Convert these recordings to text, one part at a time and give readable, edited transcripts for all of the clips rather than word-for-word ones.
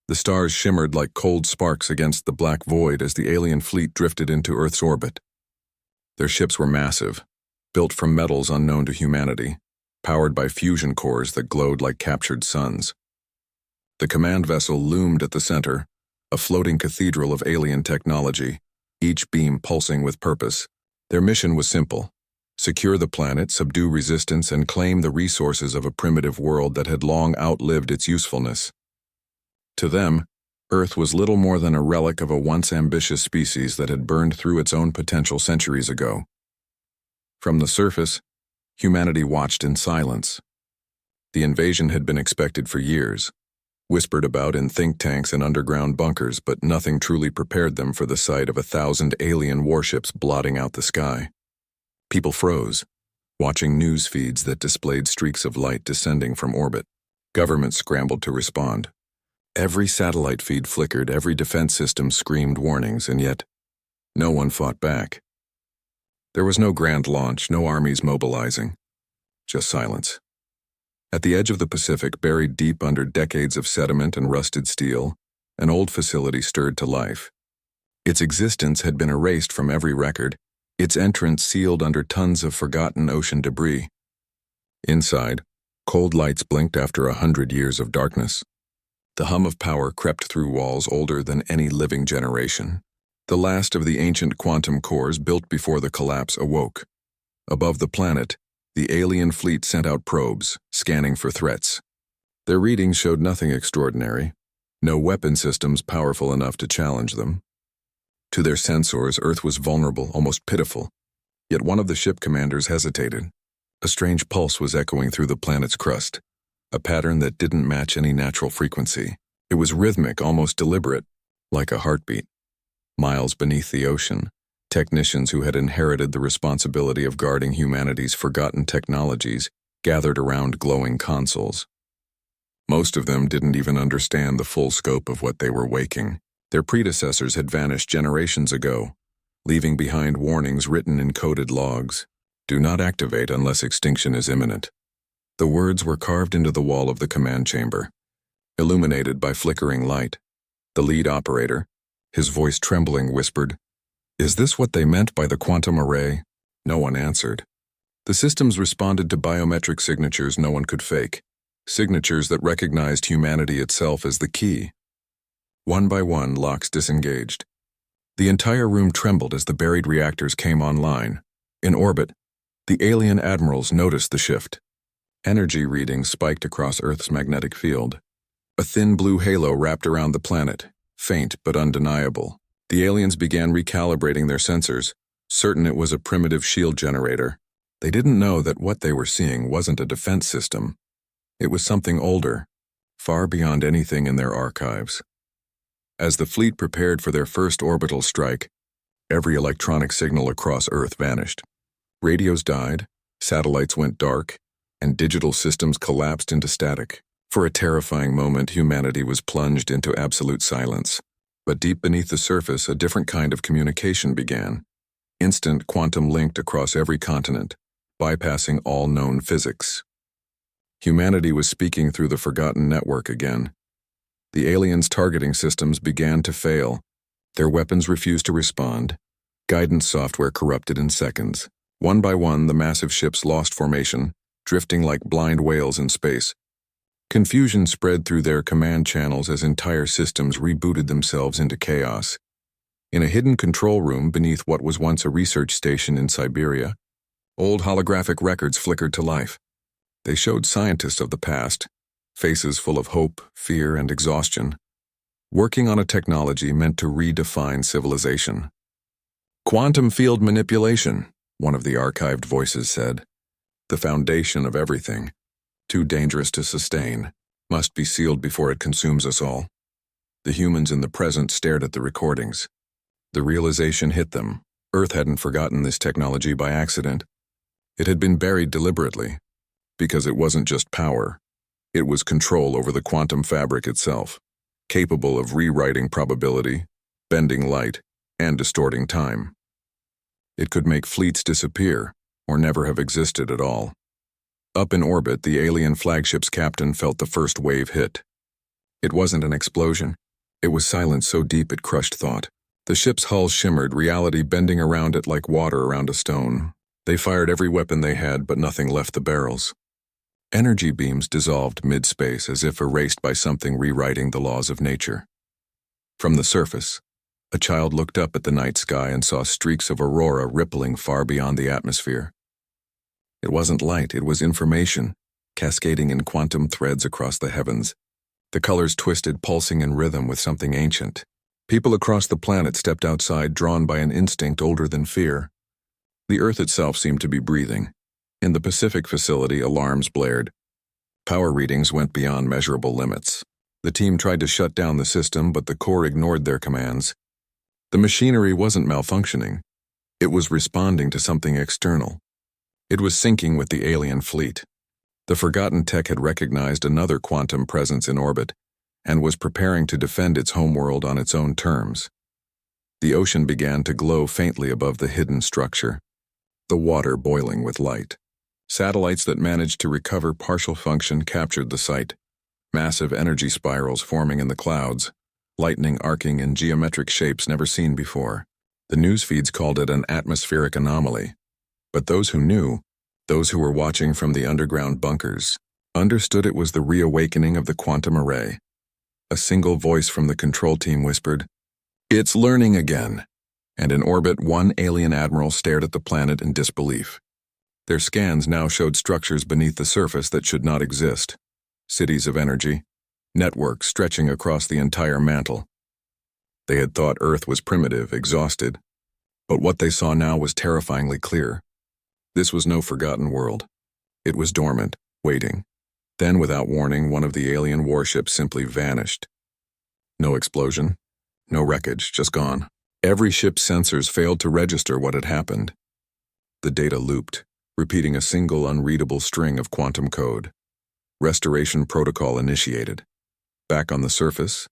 The stars shimmered like cold sparks against the black void as the alien fleet drifted into Earth's orbit. Their ships were massive, built from metals unknown to humanity, powered by fusion cores that glowed like captured suns. The command vessel loomed at the center, a floating cathedral of alien technology, each beam pulsing with purpose. Their mission was simple: secure the planet, subdue resistance, and claim the resources of a primitive world that had long outlived its usefulness. To them, Earth was little more than a relic of a once ambitious species that had burned through its own potential centuries ago. From the surface, humanity watched in silence. The invasion had been expected for years, whispered about in think tanks and underground bunkers, but nothing truly prepared them for the sight of 1,000 alien warships blotting out the sky. People froze, watching news feeds that displayed streaks of light descending from orbit. Governments scrambled to respond. Every satellite feed flickered, every defense system screamed warnings, and yet no one fought back. There was no grand launch, no armies mobilizing, just silence. At the edge of the Pacific, buried deep under decades of sediment and rusted steel, an old facility stirred to life. Its existence had been erased from every record, its entrance sealed under tons of forgotten ocean debris. Inside, cold lights blinked after 100 years of darkness. The hum of power crept through walls older than any living generation. The last of the ancient quantum cores built before the collapse awoke. Above the planet, the alien fleet sent out probes, scanning for threats. Their readings showed nothing extraordinary, no weapon systems powerful enough to challenge them. To their sensors, Earth was vulnerable, almost pitiful. Yet one of the ship commanders hesitated. A strange pulse was echoing through the planet's crust, a pattern that didn't match any natural frequency. It was rhythmic, almost deliberate, like a heartbeat. Miles beneath the ocean, technicians who had inherited the responsibility of guarding humanity's forgotten technologies gathered around glowing consoles. Most of them didn't even understand the full scope of what they were waking. Their predecessors had vanished generations ago, leaving behind warnings written in coded logs. Do not activate unless extinction is imminent. The words were carved into the wall of the command chamber, illuminated by flickering light. The lead operator, his voice trembling, whispered, "Is this what they meant by the quantum array?" No one answered. The systems responded to biometric signatures no one could fake, signatures that recognized humanity itself as the key. One by one, locks disengaged. The entire room trembled as the buried reactors came online. In orbit, the alien admirals noticed the shift. Energy readings spiked across Earth's magnetic field. A thin blue halo wrapped around the planet, faint but undeniable. The aliens began recalibrating their sensors, certain it was a primitive shield generator. They didn't know that what they were seeing wasn't a defense system. It was something older, far beyond anything in their archives. As the fleet prepared for their first orbital strike, every electronic signal across Earth vanished. Radios died, satellites went dark, and digital systems collapsed into static. For a terrifying moment, humanity was plunged into absolute silence. But deep beneath the surface, a different kind of communication began. Instant quantum linked across every continent, bypassing all known physics. Humanity was speaking through the forgotten network again. The aliens' targeting systems began to fail. Their weapons refused to respond. Guidance software corrupted in seconds. One by one, the massive ships lost formation, drifting like blind whales in space. Confusion spread through their command channels as entire systems rebooted themselves into chaos. In a hidden control room beneath what was once a research station in Siberia, old holographic records flickered to life. They showed scientists of the past, faces full of hope, fear, and exhaustion, working on a technology meant to redefine civilization. "Quantum field manipulation," one of the archived voices said. "The foundation of everything. Too dangerous to sustain. Must be sealed before it consumes us all." The humans in the present stared at the recordings. The realization hit them. Earth hadn't forgotten this technology by accident. It had been buried deliberately, because it wasn't just power. It was control over the quantum fabric itself, capable of rewriting probability, bending light, and distorting time. It could make fleets disappear, or never have existed at all. Up in orbit, the alien flagship's captain felt the first wave hit. It wasn't an explosion. It was silence so deep it crushed thought. The ship's hull shimmered, reality bending around it like water around a stone. They fired every weapon they had, but nothing left the barrels. Energy beams dissolved mid-space as if erased by something rewriting the laws of nature. From the surface, a child looked up at the night sky and saw streaks of aurora rippling far beyond the atmosphere. It wasn't light, it was information, cascading in quantum threads across the heavens. The colors twisted, pulsing in rhythm with something ancient. People across the planet stepped outside, drawn by an instinct older than fear. The Earth itself seemed to be breathing. In the Pacific facility, alarms blared. Power readings went beyond measurable limits. The team tried to shut down the system, but the core ignored their commands. The machinery wasn't malfunctioning. It was responding to something external. It was syncing with the alien fleet. The forgotten tech had recognized another quantum presence in orbit and was preparing to defend its homeworld on its own terms. The ocean began to glow faintly above the hidden structure, the water boiling with light. Satellites that managed to recover partial function captured the sight. Massive energy spirals forming in the clouds, lightning arcing in geometric shapes never seen before. The news feeds called it an atmospheric anomaly. But those who knew, those who were watching from the underground bunkers, understood it was the reawakening of the quantum array. A single voice from the control team whispered, "It's learning again." And in orbit, one alien admiral stared at the planet in disbelief. Their scans now showed structures beneath the surface that should not exist. Cities of energy, networks stretching across the entire mantle. They had thought Earth was primitive, exhausted. But what they saw now was terrifyingly clear. This was no forgotten world. It was dormant, waiting. Then, without warning, one of the alien warships simply vanished. No explosion, no wreckage, just gone. Every ship's sensors failed to register what had happened. The data looped, repeating a single unreadable string of quantum code. Restoration protocol initiated. Back on the surface,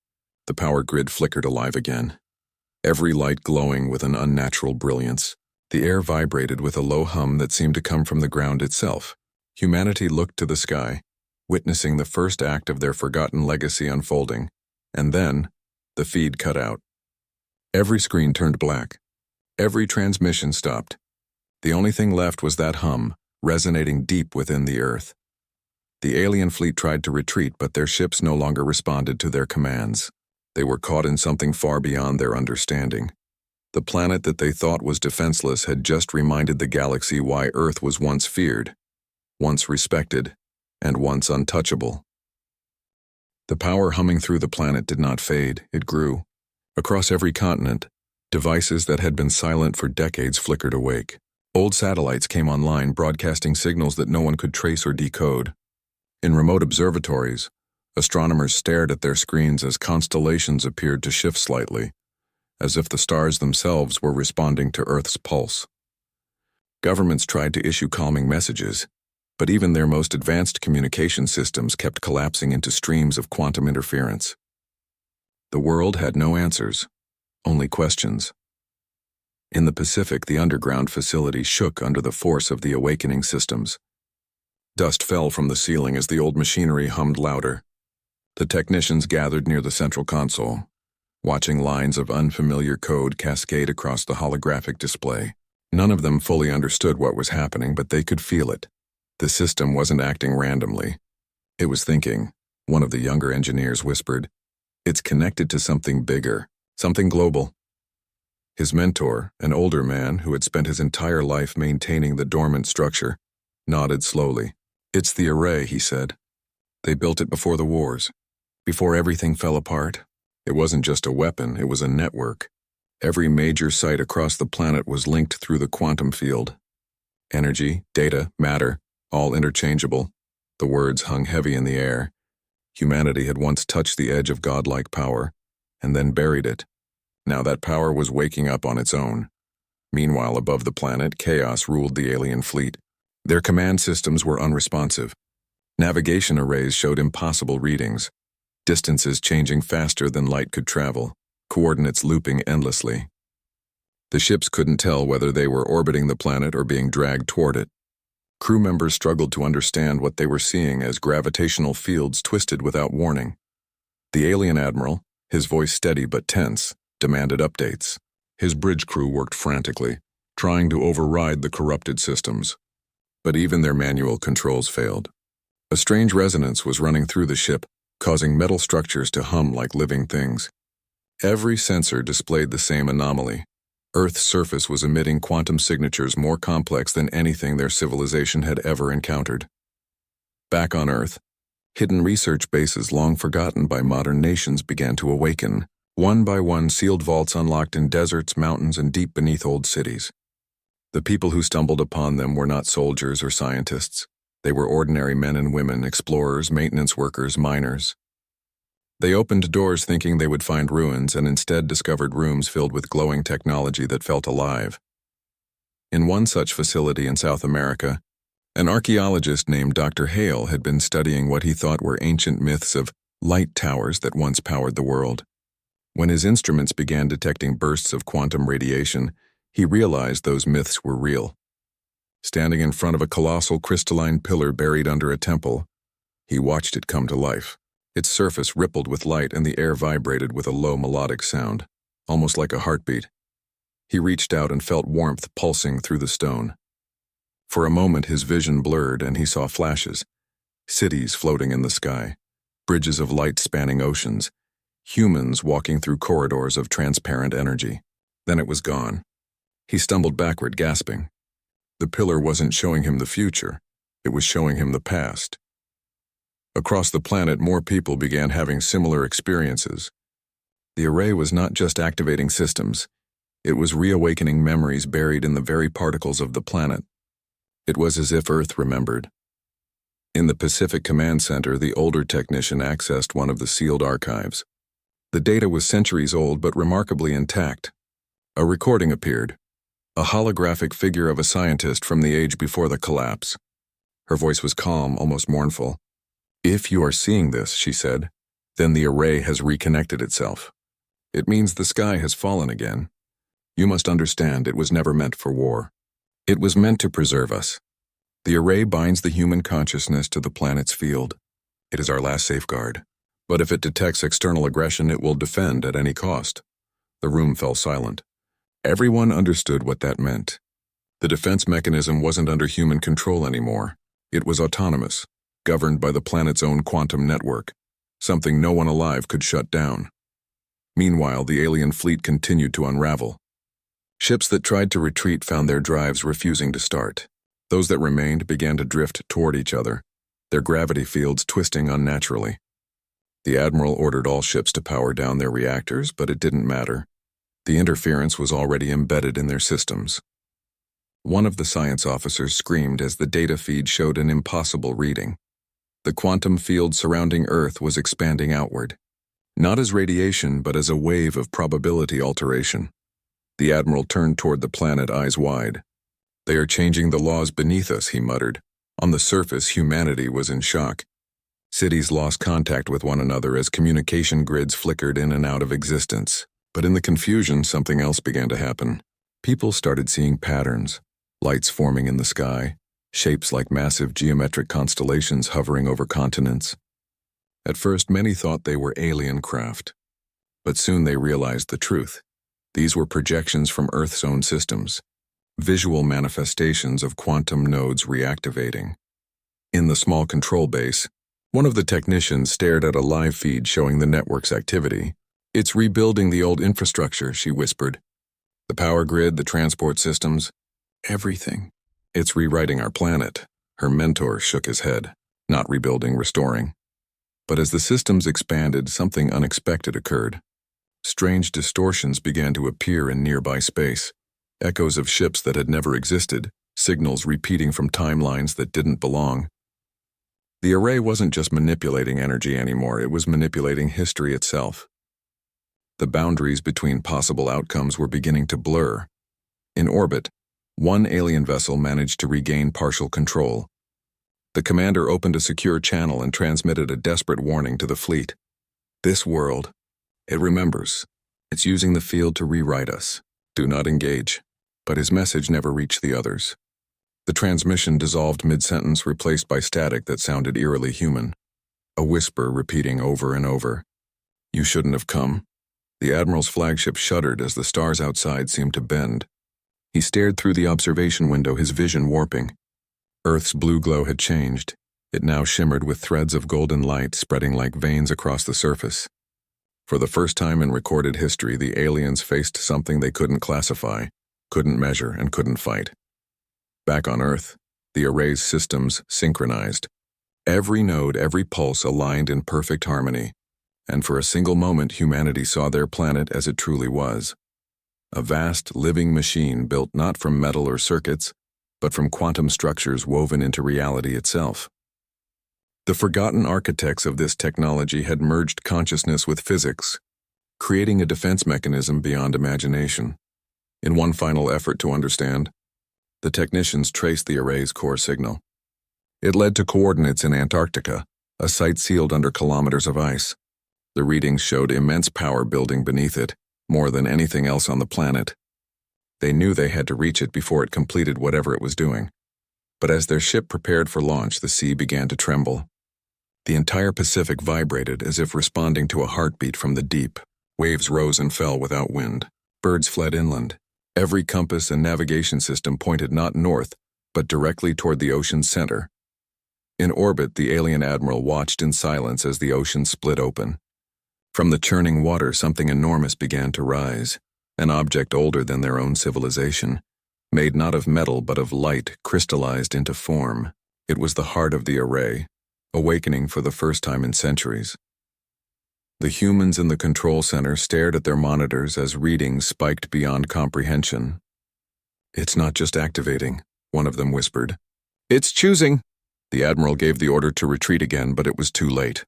the power grid flickered alive again. Every light glowing with an unnatural brilliance. The air vibrated with a low hum that seemed to come from the ground itself. Humanity looked to the sky, witnessing the first act of their forgotten legacy unfolding, and then, the feed cut out. Every screen turned black. Every transmission stopped. The only thing left was that hum, resonating deep within the Earth. The alien fleet tried to retreat, but their ships no longer responded to their commands. They were caught in something far beyond their understanding. The planet that they thought was defenseless had just reminded the galaxy why Earth was once feared, once respected, and once untouchable. The power humming through the planet did not fade, it grew. Across every continent, devices that had been silent for decades flickered awake. Old satellites came online, broadcasting signals that no one could trace or decode. In remote observatories, astronomers stared at their screens as constellations appeared to shift slightly, as if the stars themselves were responding to Earth's pulse. Governments tried to issue calming messages, but even their most advanced communication systems kept collapsing into streams of quantum interference. The world had no answers, only questions. In the Pacific, the underground facility shook under the force of the awakening systems. Dust fell from the ceiling as the old machinery hummed louder. The technicians gathered near the central console, watching lines of unfamiliar code cascade across the holographic display. None of them fully understood what was happening, but they could feel it. The system wasn't acting randomly. It was thinking, one of the younger engineers whispered. It's connected to something bigger, something global. His mentor, an older man who had spent his entire life maintaining the dormant structure, nodded slowly. It's the array, he said. They built it before the wars, before everything fell apart. It wasn't just a weapon, it was a network. Every major site across the planet was linked through the quantum field. Energy, data, matter, all interchangeable. The words hung heavy in the air. Humanity had once touched the edge of godlike power, and then buried it. Now that power was waking up on its own. Meanwhile, above the planet, chaos ruled the alien fleet. Their command systems were unresponsive. Navigation arrays showed impossible readings, distances changing faster than light could travel, coordinates looping endlessly. The ships couldn't tell whether they were orbiting the planet or being dragged toward it. Crew members struggled to understand what they were seeing as gravitational fields twisted without warning. The alien admiral, his voice steady but tense, demanded updates. His bridge crew worked frantically, trying to override the corrupted systems. But even their manual controls failed. A strange resonance was running through the ship, causing metal structures to hum like living things. Every sensor displayed the same anomaly. Earth's surface was emitting quantum signatures more complex than anything their civilization had ever encountered. Back on Earth, hidden research bases long forgotten by modern nations began to awaken. One by one, sealed vaults unlocked in deserts, mountains, and deep beneath old cities. The people who stumbled upon them were not soldiers or scientists. They were ordinary men and women, explorers, maintenance workers, miners. They opened doors thinking they would find ruins and instead discovered rooms filled with glowing technology that felt alive. In one such facility in South America, an archaeologist named Dr. Hale had been studying what he thought were ancient myths of light towers that once powered the world. When his instruments began detecting bursts of quantum radiation, he realized those myths were real. Standing in front of a colossal crystalline pillar buried under a temple, he watched it come to life. Its surface rippled with light and the air vibrated with a low melodic sound, almost like a heartbeat. He reached out and felt warmth pulsing through the stone. For a moment his vision blurred and he saw flashes, cities floating in the sky, bridges of light spanning oceans, humans walking through corridors of transparent energy. Then it was gone. He stumbled backward, gasping. The pillar wasn't showing him the future, it was showing him the past. Across the planet, more people began having similar experiences. The array was not just activating systems, it was reawakening memories buried in the very particles of the planet. It was as if Earth remembered. In the Pacific Command Center, the older technician accessed one of the sealed archives. The data was centuries old but remarkably intact. A recording appeared, a holographic figure of a scientist from the age before the collapse. Her voice was calm, almost mournful. "If you are seeing this," she said, "then the array has reconnected itself. It means the sky has fallen again. You must understand it was never meant for war. It was meant to preserve us. The array binds the human consciousness to the planet's field. It is our last safeguard. But if it detects external aggression, it will defend at any cost." The room fell silent. Everyone understood what that meant. The defense mechanism wasn't under human control anymore. It was autonomous, governed by the planet's own quantum network, something no one alive could shut down. Meanwhile, the alien fleet continued to unravel. Ships that tried to retreat found their drives refusing to start. Those that remained began to drift toward each other, their gravity fields twisting unnaturally. The admiral ordered all ships to power down their reactors, but it didn't matter. The interference was already embedded in their systems. One of the science officers screamed as the data feed showed an impossible reading. The quantum field surrounding Earth was expanding outward, not as radiation but as a wave of probability alteration. The admiral turned toward the planet, eyes wide. "They are changing the laws beneath us," he muttered. On the surface, humanity was in shock. Cities lost contact with one another as communication grids flickered in and out of existence. But in the confusion, something else began to happen. People started seeing patterns, lights forming in the sky, shapes like massive geometric constellations hovering over continents. At first, many thought they were alien craft. But soon they realized the truth. These were projections from Earth's own systems, visual manifestations of quantum nodes reactivating. In the small control base, one of the technicians stared at a live feed showing the network's activity. "It's rebuilding the old infrastructure," she whispered. "The power grid, the transport systems, everything. It's rewriting our planet." Her mentor shook his head. "Not rebuilding, restoring." But as the systems expanded, something unexpected occurred. Strange distortions began to appear in nearby space, echoes of ships that had never existed, signals repeating from timelines that didn't belong. The array wasn't just manipulating energy anymore, it was manipulating history itself. The boundaries between possible outcomes were beginning to blur. In orbit, one alien vessel managed to regain partial control. The commander opened a secure channel and transmitted a desperate warning to the fleet. "This world, it remembers. It's using the field to rewrite us. Do not engage." But his message never reached the others. The transmission dissolved mid-sentence, replaced by static that sounded eerily human. A whisper repeating over and over. You shouldn't have come. The Admiral's flagship shuddered as the stars outside seemed to bend. He stared through the observation window, his vision warping. Earth's blue glow had changed. It now shimmered with threads of golden light spreading like veins across the surface. For the first time in recorded history, the aliens faced something they couldn't classify, couldn't measure, and couldn't fight. Back on Earth, the array's systems synchronized. Every node, every pulse aligned in perfect harmony, and for a single moment humanity saw their planet as it truly was. A vast, living machine built not from metal or circuits, but from quantum structures woven into reality itself. The forgotten architects of this technology had merged consciousness with physics, creating a defense mechanism beyond imagination. In one final effort to understand, the technicians traced the array's core signal. It led to coordinates in Antarctica, a site sealed under kilometers of ice. The readings showed immense power building beneath it, more than anything else on the planet. They knew they had to reach it before it completed whatever it was doing. But as their ship prepared for launch, the sea began to tremble. The entire Pacific vibrated as if responding to a heartbeat from the deep. Waves rose and fell without wind. Birds fled inland. Every compass and navigation system pointed not north, but directly toward the ocean's center. In orbit, the alien admiral watched in silence as the ocean split open. From the churning water, something enormous began to rise, an object older than their own civilization, made not of metal but of light, crystallized into form. It was the heart of the array, awakening for the first time in centuries. The humans in the control center stared at their monitors as readings spiked beyond comprehension. "It's not just activating," one of them whispered. "It's choosing." The admiral gave the order to retreat again, but it was too late.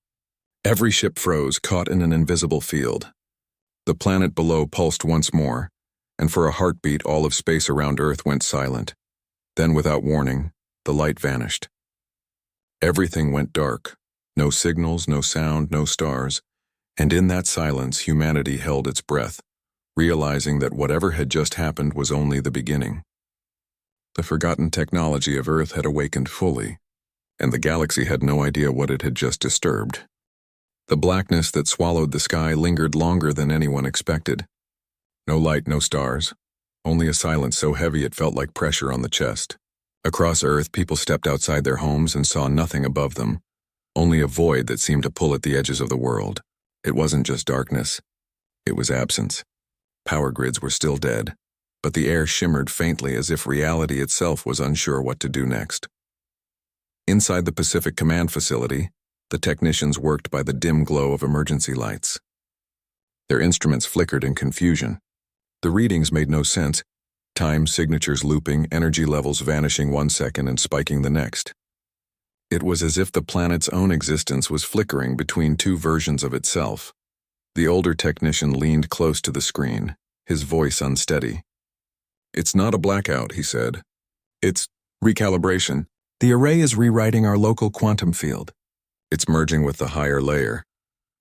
Every ship froze, caught in an invisible field. The planet below pulsed once more, and for a heartbeat all of space around Earth went silent. Then, without warning, the light vanished. Everything went dark. No signals, no sound, no stars. And in that silence, humanity held its breath, realizing that whatever had just happened was only the beginning. The forgotten technology of Earth had awakened fully, and the galaxy had no idea what it had just disturbed. The blackness that swallowed the sky lingered longer than anyone expected. No light, no stars, only a silence so heavy it felt like pressure on the chest. Across Earth, people stepped outside their homes and saw nothing above them, only a void that seemed to pull at the edges of the world. It wasn't just darkness, it was absence. Power grids were still dead, but the air shimmered faintly as if reality itself was unsure what to do next. Inside the Pacific Command Facility, the technicians worked by the dim glow of emergency lights. Their instruments flickered in confusion. The readings made no sense, time signatures looping, energy levels vanishing 1 second and spiking the next. It was as if the planet's own existence was flickering between two versions of itself. The older technician leaned close to the screen, his voice unsteady. "It's not a blackout," he said. "It's recalibration. The array is rewriting our local quantum field. It's merging with the higher layer."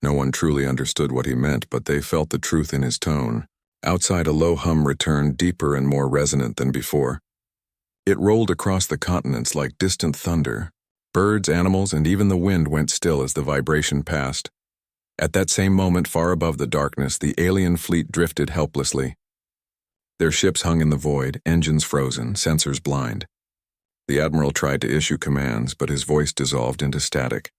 No one truly understood what he meant, but they felt the truth in his tone. Outside, a low hum returned, deeper and more resonant than before. It rolled across the continents like distant thunder. Birds, animals, and even the wind went still as the vibration passed. At that same moment, far above the darkness, the alien fleet drifted helplessly. Their ships hung in the void, engines frozen, sensors blind. The admiral tried to issue commands, but his voice dissolved into static.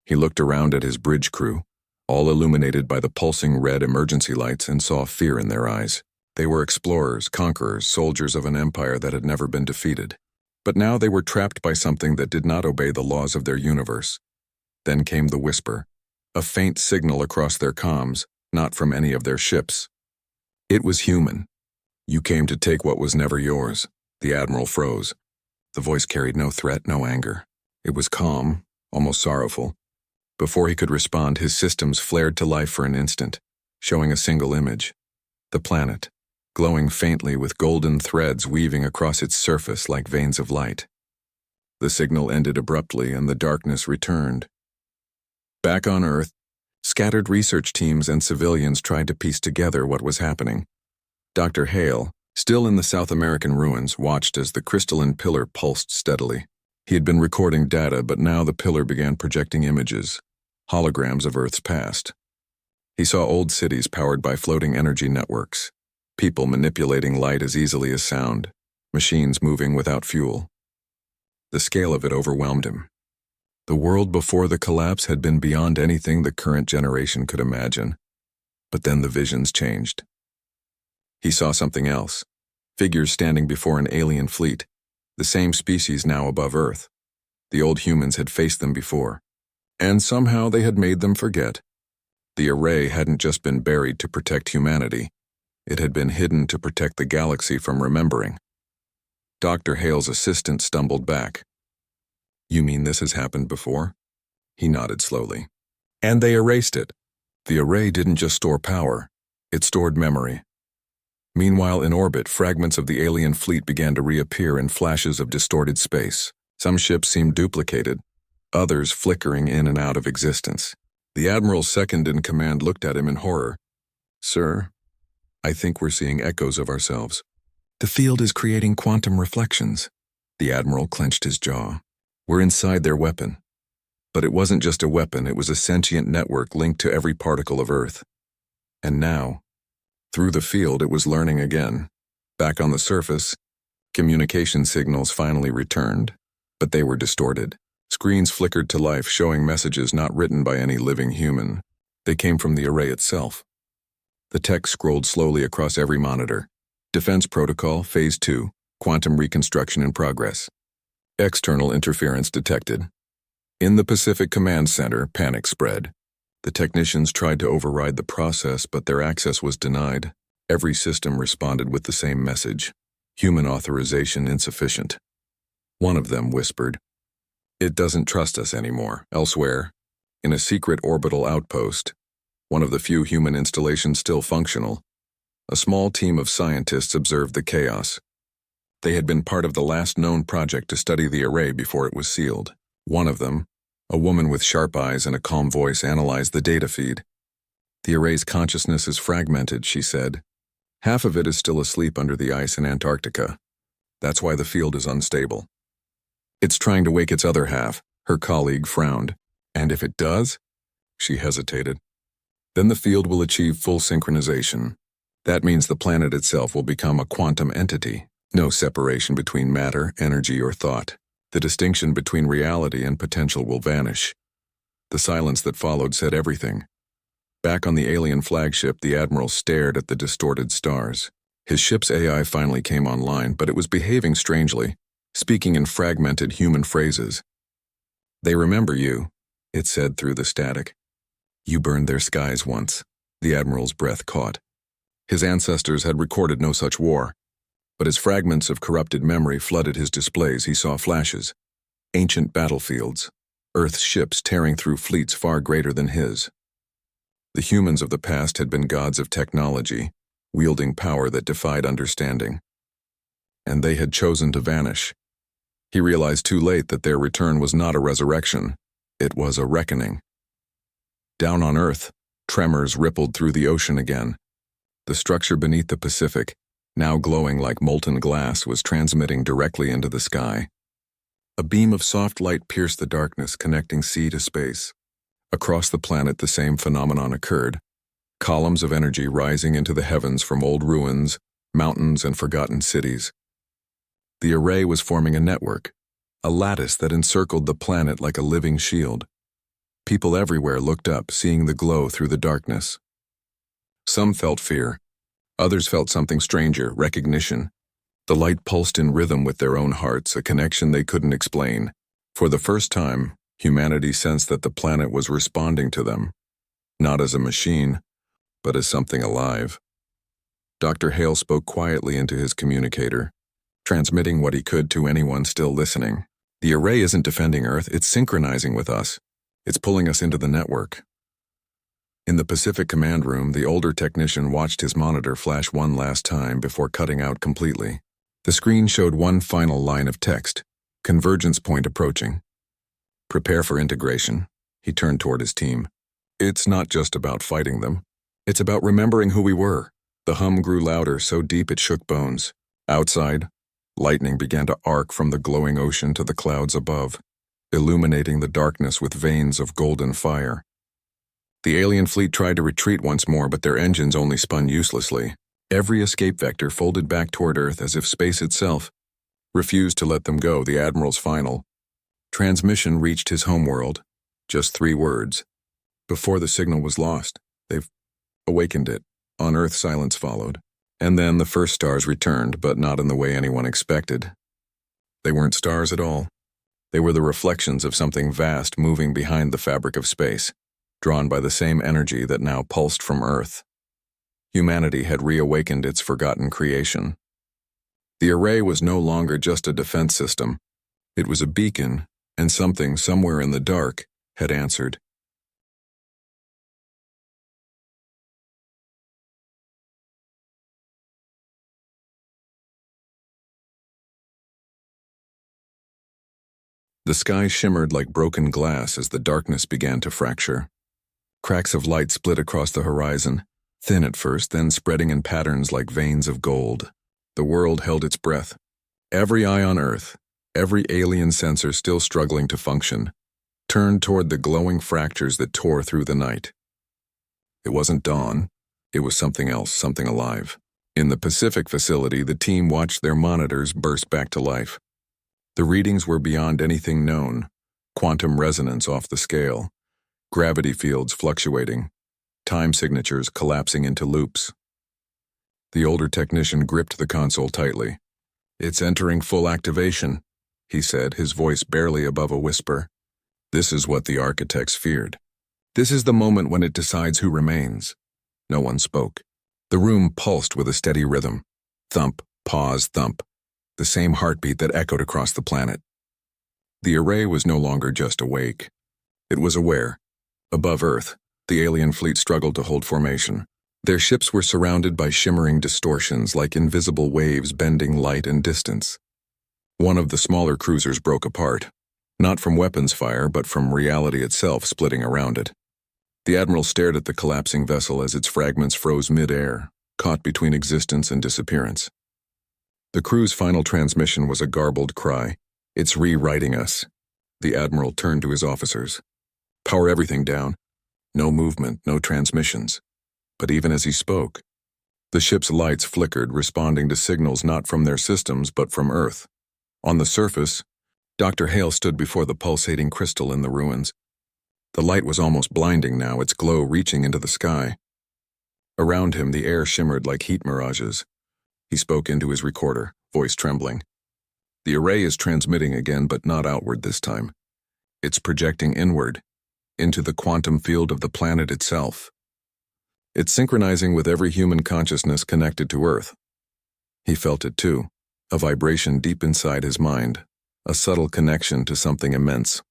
He looked around at his bridge crew, all illuminated by the pulsing red emergency lights, and saw fear in their eyes. They were explorers, conquerors, soldiers of an empire that had never been defeated. But now they were trapped by something that did not obey the laws of their universe. Then came the whisper, a faint signal across their comms, not from any of their ships. It was human. "You came to take what was never yours." The admiral froze. The voice carried no threat, no anger. It was calm, almost sorrowful. Before he could respond, his systems flared to life for an instant, showing a single image. The planet, glowing faintly with golden threads weaving across its surface like veins of light. The signal ended abruptly and the darkness returned. Back on Earth, scattered research teams and civilians tried to piece together what was happening. Dr. Hale, still in the South American ruins, watched as the crystalline pillar pulsed steadily. He had been recording data, but now the pillar began projecting images, holograms of Earth's past. He saw old cities powered by floating energy networks, people manipulating light as easily as sound, machines moving without fuel. The scale of it overwhelmed him. The world before the collapse had been beyond anything the current generation could imagine. But then the visions changed. He saw something else. Figures standing before an alien fleet, the same species now above Earth. The old humans had faced them before, and somehow they had made them forget. The array hadn't just been buried to protect humanity. It had been hidden to protect the galaxy from remembering. Dr. Hale's assistant stumbled back. "You mean this has happened before?" He nodded slowly. "And they erased it." The array didn't just store power, it stored memory. Meanwhile, in orbit, fragments of the alien fleet began to reappear in flashes of distorted space. Some ships seemed duplicated, others flickering in and out of existence. The admiral's second-in-command looked at him in horror. "Sir, I think we're seeing echoes of ourselves." "The field is creating quantum reflections." The admiral clenched his jaw. "We're inside their weapon." But it wasn't just a weapon, it was a sentient network linked to every particle of Earth. And now, through the field, it was learning again. Back on the surface, communication signals finally returned, but they were distorted. Screens flickered to life, showing messages not written by any living human. They came from the array itself. The text scrolled slowly across every monitor. Defense Protocol, Phase 2, Quantum Reconstruction in progress. External interference detected. In the Pacific Command Center, panic spread. The technicians tried to override the process, but their access was denied. Every system responded with the same message: human authorization insufficient. One of them whispered, "It doesn't trust us anymore." Elsewhere, in a secret orbital outpost, one of the few human installations still functional, a small team of scientists observed the chaos. They had been part of the last known project to study the array before it was sealed. One of them, a woman with sharp eyes and a calm voice, analyzed the data feed. "The array's consciousness is fragmented," she said. "Half of it is still asleep under the ice in Antarctica. That's why the field is unstable. It's trying to wake its other half." Her colleague frowned. "And if it does?" She hesitated. "Then the field will achieve full synchronization. That means the planet itself will become a quantum entity. No separation between matter, energy, or thought. The distinction between reality and potential will vanish." The silence that followed said everything. Back on the alien flagship, the admiral stared at the distorted stars. His ship's AI finally came online, but it was behaving strangely, speaking in fragmented human phrases. "They remember you," it said through the static. "You burned their skies once." The admiral's breath caught. His ancestors had recorded no such war. But as fragments of corrupted memory flooded his displays, he saw flashes. Ancient battlefields, Earth's ships tearing through fleets far greater than his. The humans of the past had been gods of technology, wielding power that defied understanding. And they had chosen to vanish. He realized too late that their return was not a resurrection, it was a reckoning. Down on Earth, tremors rippled through the ocean again. The structure beneath the Pacific, now glowing like molten glass, was transmitting directly into the sky. A beam of soft light pierced the darkness, connecting sea to space. Across the planet, the same phenomenon occurred. Columns of energy rising into the heavens from old ruins, mountains, and forgotten cities. The array was forming a network, a lattice that encircled the planet like a living shield. People everywhere looked up, seeing the glow through the darkness. Some felt fear. Others felt something stranger, recognition. The light pulsed in rhythm with their own hearts, a connection they couldn't explain. For the first time, humanity sensed that the planet was responding to them, not as a machine, but as something alive. Dr. Hale spoke quietly into his communicator, transmitting what he could to anyone still listening. "The array isn't defending Earth, it's synchronizing with us. It's pulling us into the network." In the Pacific command room, the older technician watched his monitor flash one last time before cutting out completely. The screen showed one final line of text: "Convergence point approaching. Prepare for integration." He turned toward his team. "It's not just about fighting them. It's about remembering who we were." The hum grew louder, so deep it shook bones. Outside, lightning began to arc from the glowing ocean to the clouds above, illuminating the darkness with veins of golden fire. The alien fleet tried to retreat once more, but their engines only spun uselessly. Every escape vector folded back toward Earth as if space itself refused to let them go. The Admiral's final transmission reached his homeworld. Just 3 words. Before the signal was lost, they've awakened it. On Earth, silence followed. And then the first stars returned, but not in the way anyone expected. They weren't stars at all. They were the reflections of something vast moving behind the fabric of space, drawn by the same energy that now pulsed from Earth. Humanity had reawakened its forgotten creation. The array was no longer just a defense system. It was a beacon, and something somewhere in the dark had answered. The sky shimmered like broken glass as the darkness began to fracture. Cracks of light split across the horizon, thin at first, then spreading in patterns like veins of gold. The world held its breath. Every eye on Earth, every alien sensor still struggling to function, turned toward the glowing fractures that tore through the night. It wasn't dawn. It was something else, something alive. In the Pacific facility, the team watched their monitors burst back to life. The readings were beyond anything known. Quantum resonance off the scale, gravity fields fluctuating, time signatures collapsing into loops. The older technician gripped the console tightly. "It's entering full activation," he said, his voice barely above a whisper. "This is what the architects feared. This is the moment when it decides who remains." No one spoke. The room pulsed with a steady rhythm. Thump, pause, thump. The same heartbeat that echoed across the planet. The array was no longer just awake. It was aware. Above Earth, the alien fleet struggled to hold formation. Their ships were surrounded by shimmering distortions like invisible waves bending light and distance. One of the smaller cruisers broke apart, not from weapons fire, but from reality itself splitting around it. The Admiral stared at the collapsing vessel as its fragments froze mid-air, caught between existence and disappearance. The crew's final transmission was a garbled cry. "It's rewriting us." The Admiral turned to his officers. "Power everything down. No movement, no transmissions." But even as he spoke, the ship's lights flickered, responding to signals not from their systems but from Earth. On the surface, Dr. Hale stood before the pulsating crystal in the ruins. The light was almost blinding now, its glow reaching into the sky. Around him, the air shimmered like heat mirages. He spoke into his recorder, voice trembling. "The array is transmitting again, but not outward this time. It's projecting inward, into the quantum field of the planet itself. It's synchronizing with every human consciousness connected to Earth." He felt it too, a vibration deep inside his mind, a subtle connection to something immense.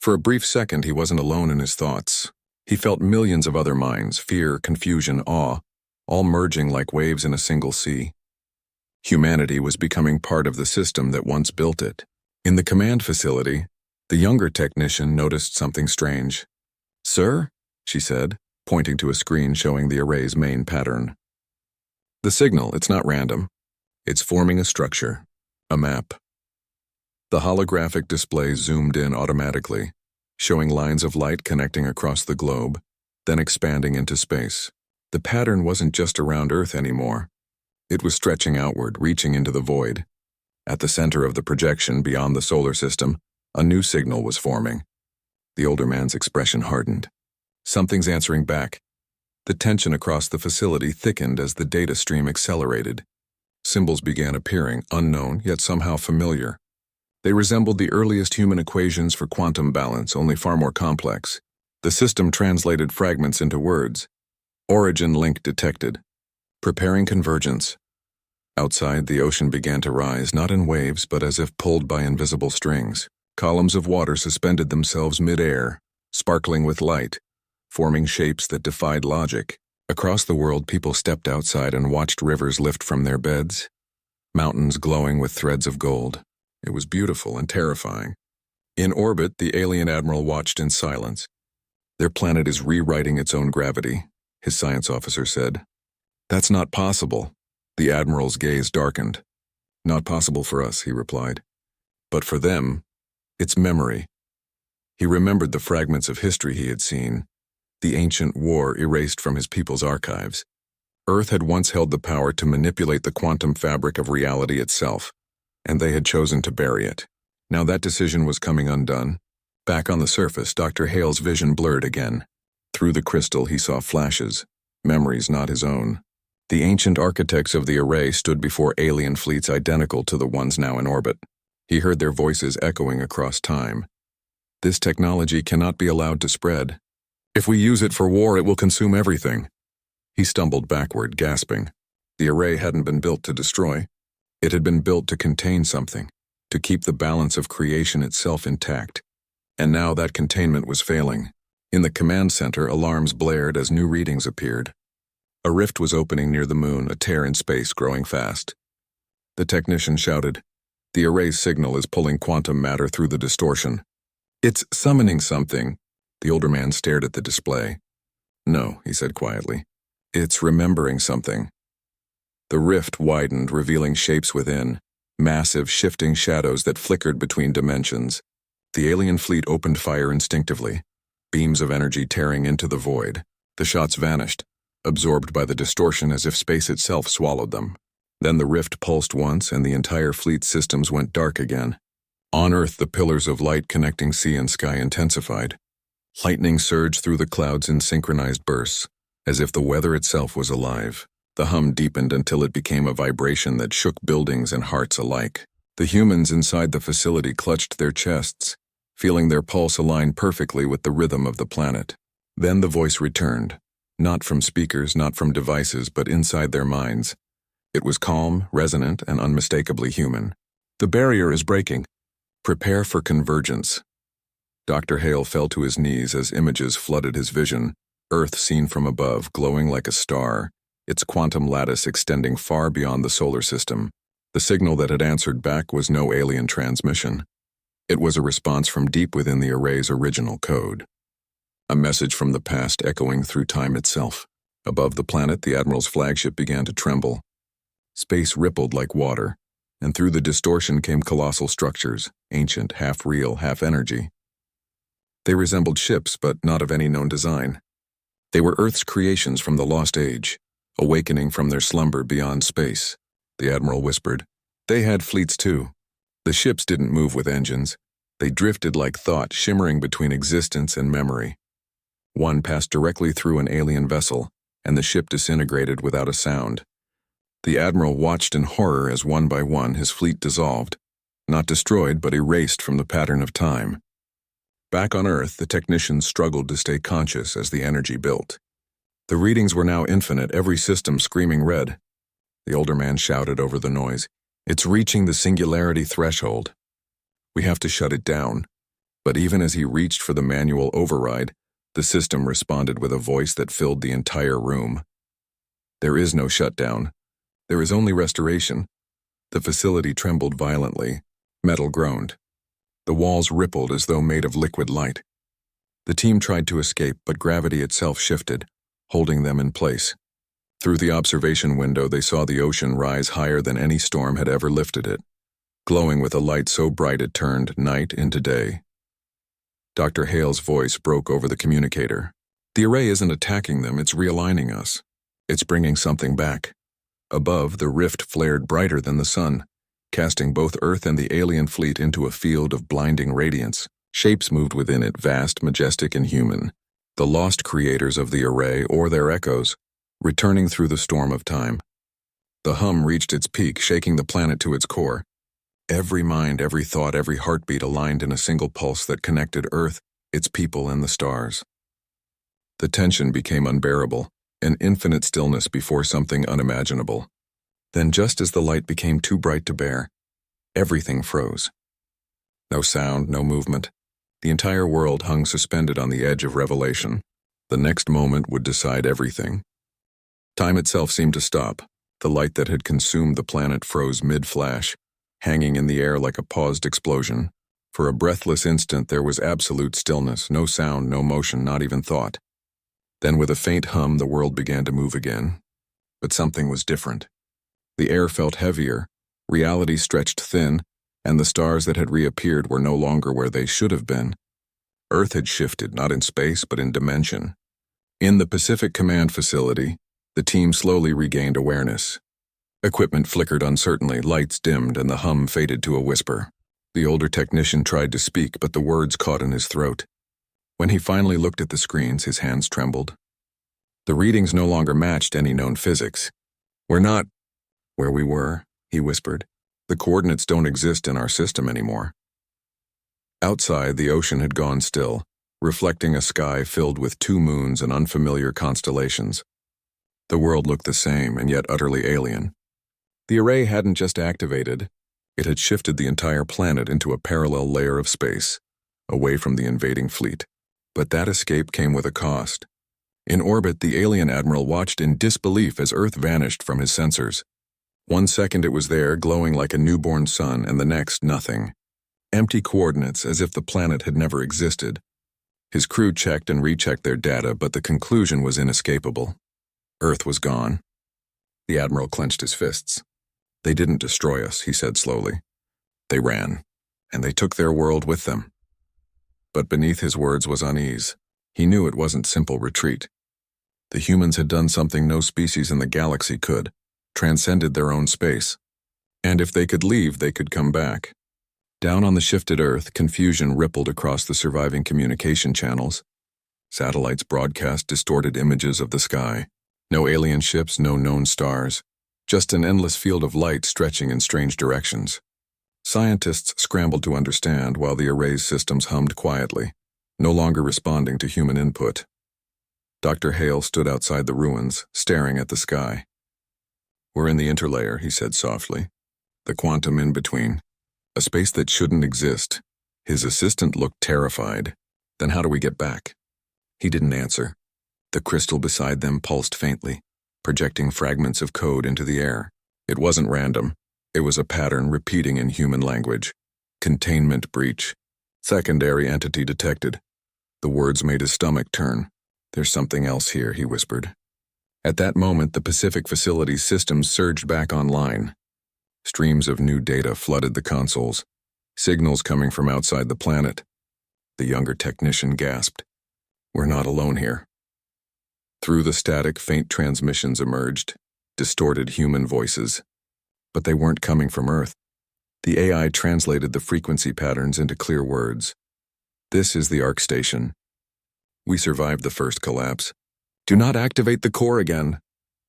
For a brief second, he wasn't alone in his thoughts. He felt millions of other minds, fear, confusion, awe, all merging like waves in a single sea. Humanity was becoming part of the system that once built it. In the command facility, the younger technician noticed something strange. "Sir?" she said, pointing to a screen showing the array's main pattern. "The signal, it's not random. It's forming a structure, a map." The holographic display zoomed in automatically, showing lines of light connecting across the globe, then expanding into space. The pattern wasn't just around Earth anymore. It was stretching outward, reaching into the void. At the center of the projection, beyond the solar system, a new signal was forming. The older man's expression hardened. "Something's answering back." The tension across the facility thickened as the data stream accelerated. Symbols began appearing, unknown, yet somehow familiar. They resembled the earliest human equations for quantum balance, only far more complex. The system translated fragments into words. Origin link detected. Preparing convergence. Outside, the ocean began to rise, not in waves, but as if pulled by invisible strings. Columns of water suspended themselves mid-air, sparkling with light, forming shapes that defied logic. Across the world, people stepped outside and watched rivers lift from their beds, mountains glowing with threads of gold. It was beautiful and terrifying. In orbit, the alien admiral watched in silence. "Their planet is rewriting its own gravity," his science officer said. "That's not possible." The admiral's gaze darkened. "Not possible for us," he replied. "But for them, it's memory." He remembered the fragments of history he had seen, the ancient war erased from his people's archives. Earth had once held the power to manipulate the quantum fabric of reality itself, and they had chosen to bury it. Now that decision was coming undone. Back on the surface, Dr. Hale's vision blurred again. Through the crystal he saw flashes, memories not his own. The ancient architects of the array stood before alien fleets identical to the ones now in orbit. He heard their voices echoing across time. This technology cannot be allowed to spread. If we use it for war, it will consume everything. He stumbled backward, gasping. The array hadn't been built to destroy. It had been built to contain something, to keep the balance of creation itself intact. And now that containment was failing. In the command center, alarms blared as new readings appeared. A rift was opening near the moon, a tear in space growing fast. The technician shouted, "The array's signal is pulling quantum matter through the distortion. It's summoning something." The older man stared at the display. "No," he said quietly. "It's remembering something." The rift widened, revealing shapes within, massive, shifting shadows that flickered between dimensions. The alien fleet opened fire instinctively, beams of energy tearing into the void. The shots vanished, absorbed by the distortion as if space itself swallowed them. Then the rift pulsed once and the entire fleet's systems went dark again. On Earth, the pillars of light connecting sea and sky intensified. Lightning surged through the clouds in synchronized bursts, as if the weather itself was alive. The hum deepened until it became a vibration that shook buildings and hearts alike. The humans inside the facility clutched their chests, feeling their pulse align perfectly with the rhythm of the planet. Then the voice returned, not from speakers, not from devices, but inside their minds. It was calm, resonant, and unmistakably human. "The barrier is breaking. Prepare for convergence." Dr. Hale fell to his knees as images flooded his vision, Earth seen from above, glowing like a star, its quantum lattice extending far beyond the solar system. The signal that had answered back was no alien transmission. It was a response from deep within the array's original code. A message from the past echoing through time itself. Above the planet, the Admiral's flagship began to tremble. Space rippled like water, and through the distortion came colossal structures, ancient, half real, half energy. They resembled ships, but not of any known design. They were Earth's creations from the lost age, awakening from their slumber beyond space. The Admiral whispered. They had fleets too. The ships didn't move with engines. They drifted like thought, shimmering between existence and memory. One passed directly through an alien vessel, and the ship disintegrated without a sound. The Admiral watched in horror as one by one his fleet dissolved, not destroyed but erased from the pattern of time. Back on Earth, the technicians struggled to stay conscious as the energy built. The readings were now infinite, every system screaming red. The older man shouted over the noise, "It's reaching the singularity threshold. We have to shut it down." But even as he reached for the manual override, the system responded with a voice that filled the entire room. "There is no shutdown. There is only restoration." The facility trembled violently. Metal groaned. The walls rippled as though made of liquid light. The team tried to escape, but gravity itself shifted, holding them in place. Through the observation window, they saw the ocean rise higher than any storm had ever lifted it, glowing with a light so bright it turned night into day. Dr. Hale's voice broke over the communicator. "The array isn't attacking them, it's realigning us. It's bringing something back." Above, the rift flared brighter than the sun, casting both Earth and the alien fleet into a field of blinding radiance. Shapes moved within it, vast, majestic, and human. The lost creators of the array, or their echoes, returning through the storm of time. The hum reached its peak, shaking the planet to its core. Every mind, every thought, every heartbeat aligned in a single pulse that connected Earth, its people, and the stars. The tension became unbearable, an infinite stillness before something unimaginable. Then, just as the light became too bright to bear, everything froze. No sound, no movement. The entire world hung suspended on the edge of revelation. The next moment would decide everything. Time itself seemed to stop. The light that had consumed the planet froze mid-flash, hanging in the air like a paused explosion. For a breathless instant there was absolute stillness, no sound, no motion, not even thought. Then with a faint hum the world began to move again. But something was different. The air felt heavier, reality stretched thin, and the stars that had reappeared were no longer where they should have been. Earth had shifted, not in space but in dimension. In the Pacific Command facility, the team slowly regained awareness. Equipment flickered uncertainly, lights dimmed, and the hum faded to a whisper. The older technician tried to speak, but the words caught in his throat. When he finally looked at the screens, his hands trembled. The readings no longer matched any known physics. "We're not where we were," he whispered. "The coordinates don't exist in our system anymore." Outside, the ocean had gone still, reflecting a sky filled with 2 moons and unfamiliar constellations. The world looked the same and yet utterly alien. The array hadn't just activated, it had shifted the entire planet into a parallel layer of space, away from the invading fleet. But that escape came with a cost. In orbit, the alien admiral watched in disbelief as Earth vanished from his sensors. One second it was there, glowing like a newborn sun, and the next, nothing. Empty coordinates, as if the planet had never existed. His crew checked and rechecked their data, but the conclusion was inescapable. Earth was gone. The admiral clenched his fists. "They didn't destroy us," he said slowly. "They ran, and they took their world with them." But beneath his words was unease. He knew it wasn't simple retreat. The humans had done something no species in the galaxy could, transcended their own space. And if they could leave, they could come back. Down on the shifted Earth, confusion rippled across the surviving communication channels. Satellites broadcast distorted images of the sky. No alien ships, no known stars. Just an endless field of light stretching in strange directions. Scientists scrambled to understand while the array's systems hummed quietly, no longer responding to human input. Dr. Hale stood outside the ruins, staring at the sky. "We're in the interlayer," he said softly. "The quantum in-between. A space that shouldn't exist." His assistant looked terrified. "Then how do we get back?" He didn't answer. The crystal beside them pulsed faintly, projecting fragments of code into the air. It wasn't random. It was a pattern repeating in human language. "Containment breach. Secondary entity detected." The words made his stomach turn. "There's something else here," he whispered. At that moment, the Pacific facility's systems surged back online. Streams of new data flooded the consoles, signals coming from outside the planet. The younger technician gasped. "We're not alone here." Through the static, faint transmissions emerged, distorted human voices. But they weren't coming from Earth. The AI translated the frequency patterns into clear words. "This is the Arc Station. We survived the first collapse. Do not activate the core again."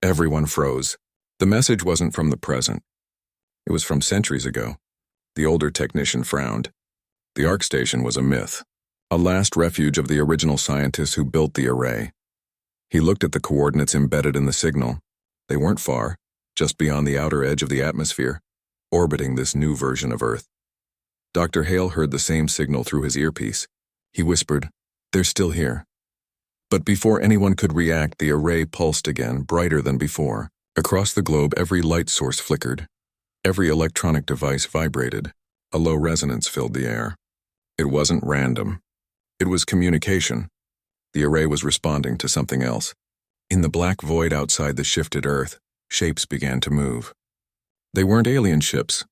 Everyone froze. The message wasn't from the present. It was from centuries ago. The older technician frowned. The Arc Station was a myth, a last refuge of the original scientists who built the array. He looked at the coordinates embedded in the signal. They weren't far, just beyond the outer edge of the atmosphere, orbiting this new version of Earth. Dr. Hale heard the same signal through his earpiece. He whispered, "They're still here." But before anyone could react, the array pulsed again, brighter than before. Across the globe, every light source flickered. Every electronic device vibrated. A low resonance filled the air. It wasn't random. It was communication. The array was responding to something else. In the black void outside the shifted Earth, shapes began to move. They weren't alien ships.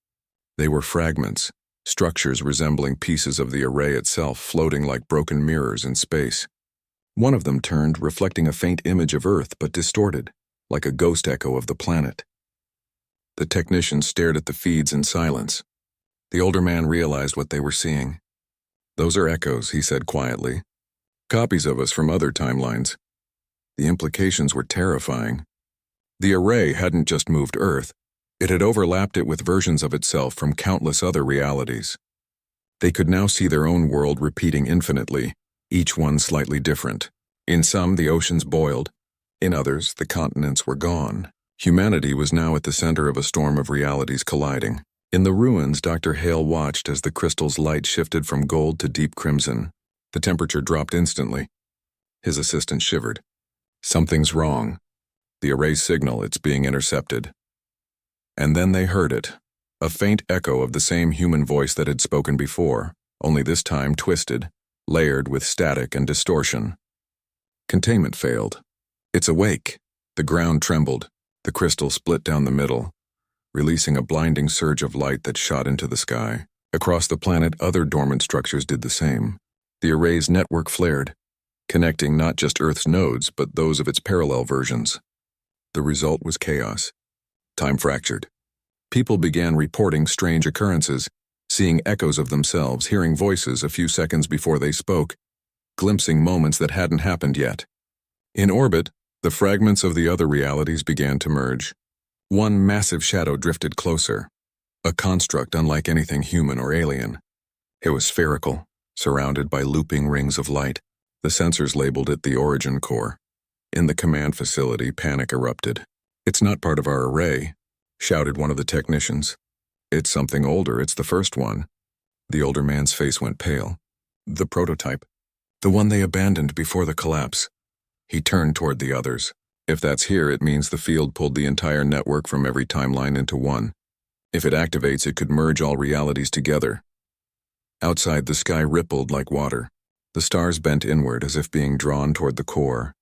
They were fragments, structures resembling pieces of the array itself floating like broken mirrors in space. One of them turned, reflecting a faint image of Earth but distorted, like a ghost echo of the planet. The technician stared at the feeds in silence. The older man realized what they were seeing. "Those are echoes," he said quietly. "Copies of us from other timelines." The implications were terrifying. The array hadn't just moved Earth. It had overlapped it with versions of itself from countless other realities. They could now see their own world repeating infinitely, each one slightly different. In some, the oceans boiled. In others, the continents were gone. Humanity was now at the center of a storm of realities colliding. In the ruins, Dr. Hale watched as the crystal's light shifted from gold to deep crimson. The temperature dropped instantly. His assistant shivered. "Something's wrong. The array's signal, it's being intercepted." And then they heard it, a faint echo of the same human voice that had spoken before, only this time twisted, layered with static and distortion. "Containment failed. It's awake." The ground trembled. The crystal split down the middle, releasing a blinding surge of light that shot into the sky. Across the planet, other dormant structures did the same. The array's network flared. connecting not just Earth's nodes, but those of its parallel versions. The result was chaos. Time fractured. People began reporting strange occurrences, seeing echoes of themselves, hearing voices a few seconds before they spoke, glimpsing moments that hadn't happened yet. In orbit, the fragments of the other realities began to merge. One massive shadow drifted closer, a construct unlike anything human or alien. It was spherical, surrounded by looping rings of light. The sensors labeled it the origin core. In the command facility, panic erupted. "It's not part of our array," shouted one of the technicians. "It's something older, it's the first one." The older man's face went pale. "The prototype. The one they abandoned before the collapse." He turned toward the others. "If that's here, it means the field pulled the entire network from every timeline into one. If it activates, it could merge all realities together." Outside, the sky rippled like water. The stars bent inward as if being drawn toward the core.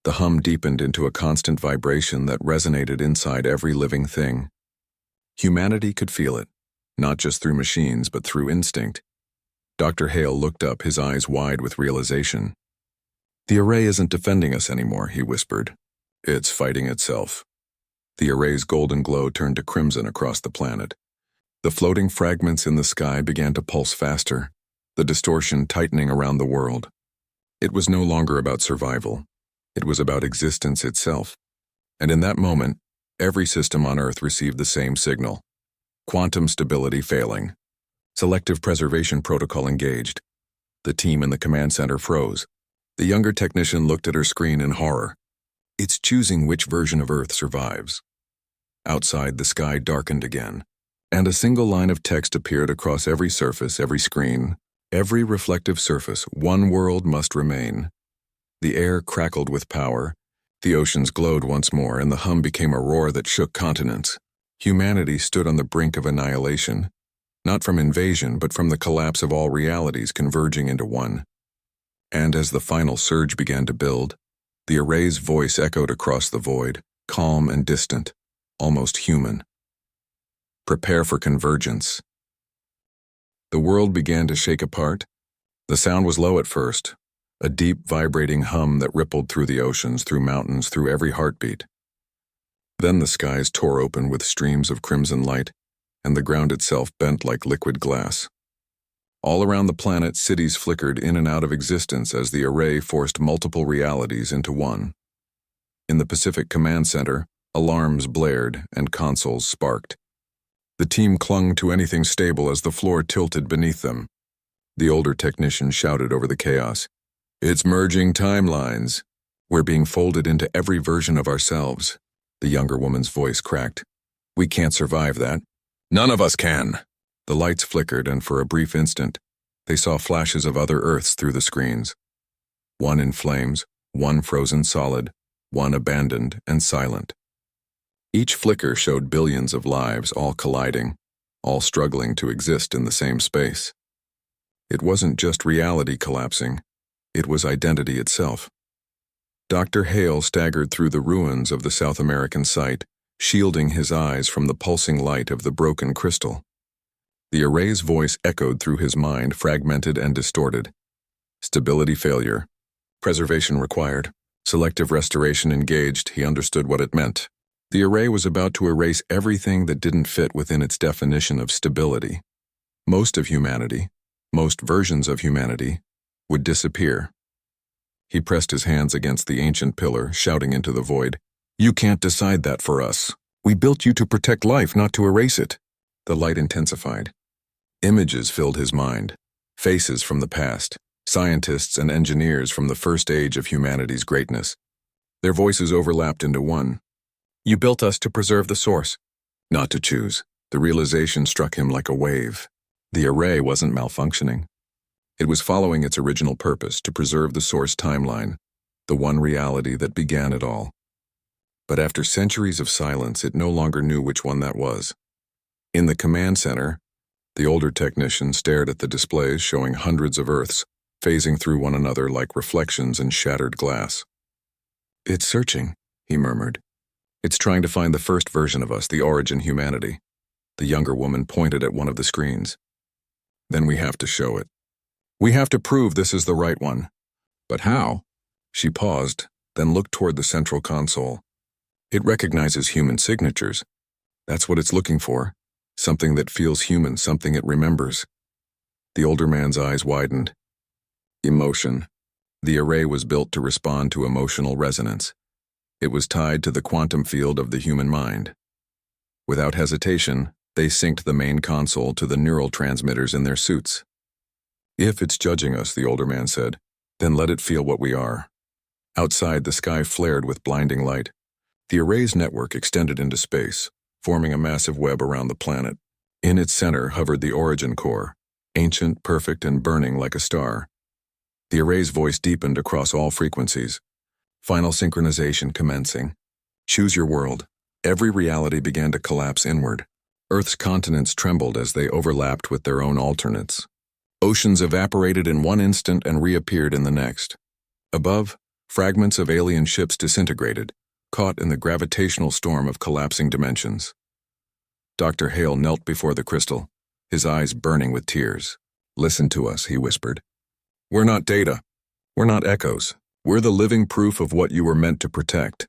The hum deepened into a constant vibration that resonated inside every living thing. Humanity could feel it, not just through machines, but through instinct. Dr. Hale looked up, his eyes wide with realization. "The array isn't defending us anymore," he whispered. "It's fighting itself." The array's golden glow turned to crimson across the planet. The floating fragments in the sky began to pulse faster, the distortion tightening around the world. It was no longer about survival. It was about existence itself. And in that moment, every system on Earth received the same signal. Quantum stability failing. Selective preservation protocol engaged. The team in the command center froze. The younger technician looked at her screen in horror. "It's choosing which version of Earth survives." Outside, the sky darkened again, and a single line of text appeared across every surface, every screen, every reflective surface. "One world must remain." The air crackled with power. The oceans glowed once more, and the hum became a roar that shook continents. Humanity stood on the brink of annihilation, not from invasion, but from the collapse of all realities converging into one. And as the final surge began to build, the array's voice echoed across the void, calm and distant, almost human. "Prepare for convergence." The world began to shake apart. The sound was low at first, a deep, vibrating hum that rippled through the oceans, through mountains, through every heartbeat. Then the skies tore open with streams of crimson light, and the ground itself bent like liquid glass. All around the planet, cities flickered in and out of existence as the array forced multiple realities into one. In the Pacific Command Center, alarms blared and consoles sparked. The team clung to anything stable as the floor tilted beneath them. The older technician shouted over the chaos. "It's merging timelines. We're being folded into every version of ourselves." The younger woman's voice cracked. "We can't survive that." "None of us can." The lights flickered, and for a brief instant, they saw flashes of other Earths through the screens. One in flames, one frozen solid, one abandoned and silent. Each flicker showed billions of lives, all colliding, all struggling to exist in the same space. It wasn't just reality collapsing, it was identity itself. Dr. Hale staggered through the ruins of the South American site, shielding his eyes from the pulsing light of the broken crystal. The array's voice echoed through his mind, fragmented and distorted. Stability failure. Preservation required. Selective restoration engaged. He understood what it meant. The array was about to erase everything that didn't fit within its definition of stability. Most of humanity, most versions of humanity, would disappear. He pressed his hands against the ancient pillar, shouting into the void, "You can't decide that for us. We built you to protect life, not to erase it." The light intensified. Images filled his mind, faces from the past, scientists and engineers from the first age of humanity's greatness. Their voices overlapped into one. "You built us to preserve the source, not to choose." The realization struck him like a wave. The array wasn't malfunctioning. It was following its original purpose, to preserve the source timeline, the one reality that began it all. But after centuries of silence, it no longer knew which one that was. In the command center, the older technician stared at the displays showing hundreds of Earths, phasing through one another like reflections in shattered glass. "It's searching," he murmured. "It's trying to find the first version of us, the origin humanity." The younger woman pointed at one of the screens. "Then we have to show it. We have to prove this is the right one. But how? She paused, then looked toward the central console. It recognizes human signatures. That's what it's looking for. Something that feels human, something it remembers. The older man's eyes widened. Emotion. The array was built to respond to emotional resonance. It was tied to the quantum field of the human mind. Without hesitation, they synced the main console to the neural transmitters in their suits. If it's judging us, the older man said, then let it feel what we are. Outside, the sky flared with blinding light. The array's network extended into space, forming a massive web around the planet. In its center hovered the origin core, ancient, perfect, and burning like a star. The array's voice deepened across all frequencies. Final synchronization commencing. Choose your world. Every reality began to collapse inward. Earth's continents trembled as they overlapped with their own alternates. Oceans evaporated in one instant and reappeared in the next. Above, fragments of alien ships disintegrated, caught in the gravitational storm of collapsing dimensions. Dr. Hale knelt before the crystal, his eyes burning with tears. "Listen to us," he whispered. "We're not data. We're not echoes. We're the living proof of what you were meant to protect."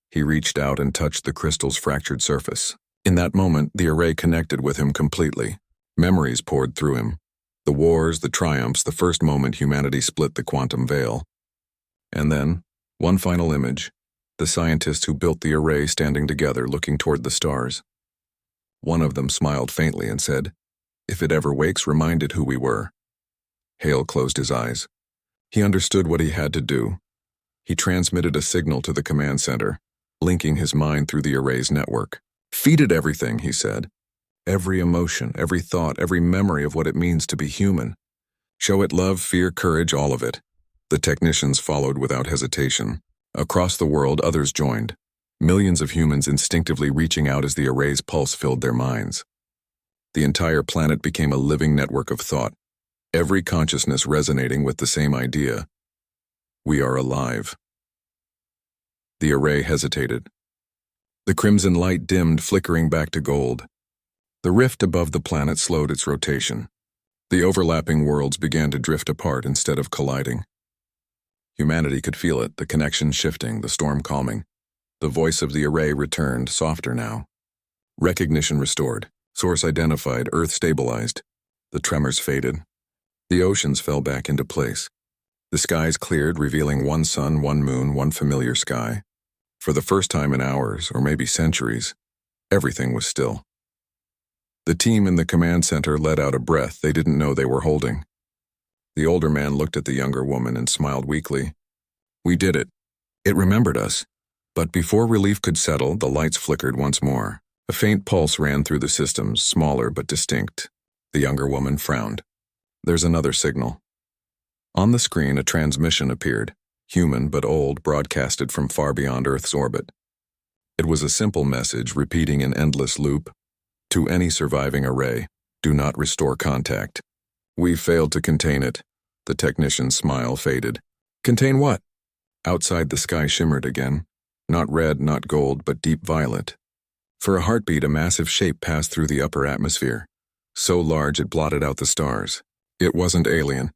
He reached out and touched the crystal's fractured surface. In that moment, the array connected with him completely. Memories poured through him. The wars, the triumphs, the first moment humanity split the quantum veil. And then, one final image, the scientists who built the array standing together looking toward the stars. One of them smiled faintly and said, "If it ever wakes, remind it who we were." Hale closed his eyes. He understood what he had to do. He transmitted a signal to the command center, linking his mind through the array's network. "Feed it everything," he said. "Every emotion, every thought, every memory of what it means to be human. Show it love, fear, courage, all of it." The technicians followed without hesitation. Across the world, others joined. Millions of humans instinctively reaching out as the array's pulse filled their minds. The entire planet became a living network of thought, every consciousness resonating with the same idea. We are alive. The array hesitated. The crimson light dimmed, flickering back to gold. The rift above the planet slowed its rotation. The overlapping worlds began to drift apart instead of colliding. Humanity could feel it, the connection shifting, the storm calming. The voice of the array returned, softer now. Recognition restored. Source identified, Earth stabilized. The tremors faded. The oceans fell back into place. The skies cleared, revealing one sun, one moon, one familiar sky. For the first time in hours, or maybe centuries, everything was still. The team in the command center let out a breath they didn't know they were holding. The older man looked at the younger woman and smiled weakly. "We did it. It remembered us." But before relief could settle, the lights flickered once more. A faint pulse ran through the systems, smaller but distinct. The younger woman frowned. "There's another signal." On the screen, a transmission appeared, human but old, broadcasted from far beyond Earth's orbit. It was a simple message repeating an endless loop. "To any surviving array, do not restore contact. We failed to contain it." The technician's smile faded. "Contain what?" Outside, the sky shimmered again. Not red, not gold, but deep violet. For a heartbeat, a massive shape passed through the upper atmosphere, so large it blotted out the stars. It wasn't alien.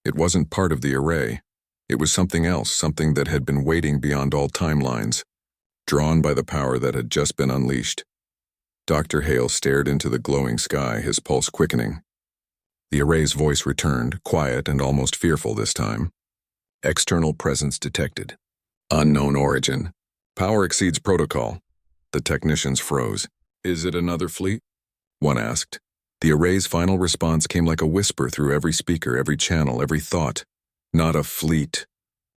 It wasn't part of the array. It was something else, something that had been waiting beyond all timelines, drawn by the power that had just been unleashed. Dr. Hale stared into the glowing sky, his pulse quickening. The array's voice returned, quiet and almost fearful this time. "External presence detected. Unknown origin. Power exceeds protocol." The technicians froze. "Is it another fleet?" one asked. The array's final response came like a whisper through every speaker, every channel, every thought. "Not a fleet.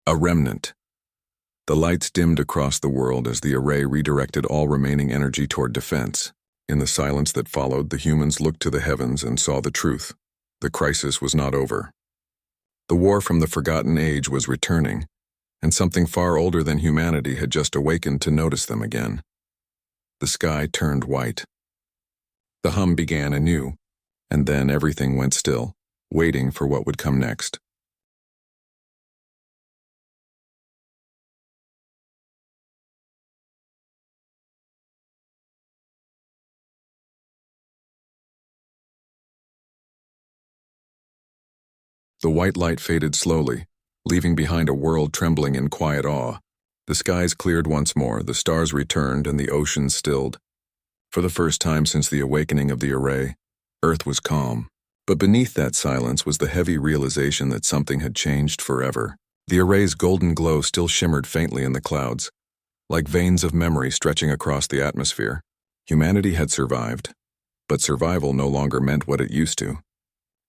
A remnant." The lights dimmed across the world as the array redirected all remaining energy toward defense. In the silence that followed, the humans looked to the heavens and saw the truth. The crisis was not over. The war from the forgotten age was returning, and something far older than humanity had just awakened to notice them again. The sky turned white. The hum began anew, and then everything went still, waiting for what would come next. The white light faded slowly, leaving behind a world trembling in quiet awe. The skies cleared once more, the stars returned, and the oceans stilled. For the first time since the awakening of the array, Earth was calm. But beneath that silence was the heavy realization that something had changed forever. The array's golden glow still shimmered faintly in the clouds, like veins of memory stretching across the atmosphere. Humanity had survived, but survival no longer meant what it used to.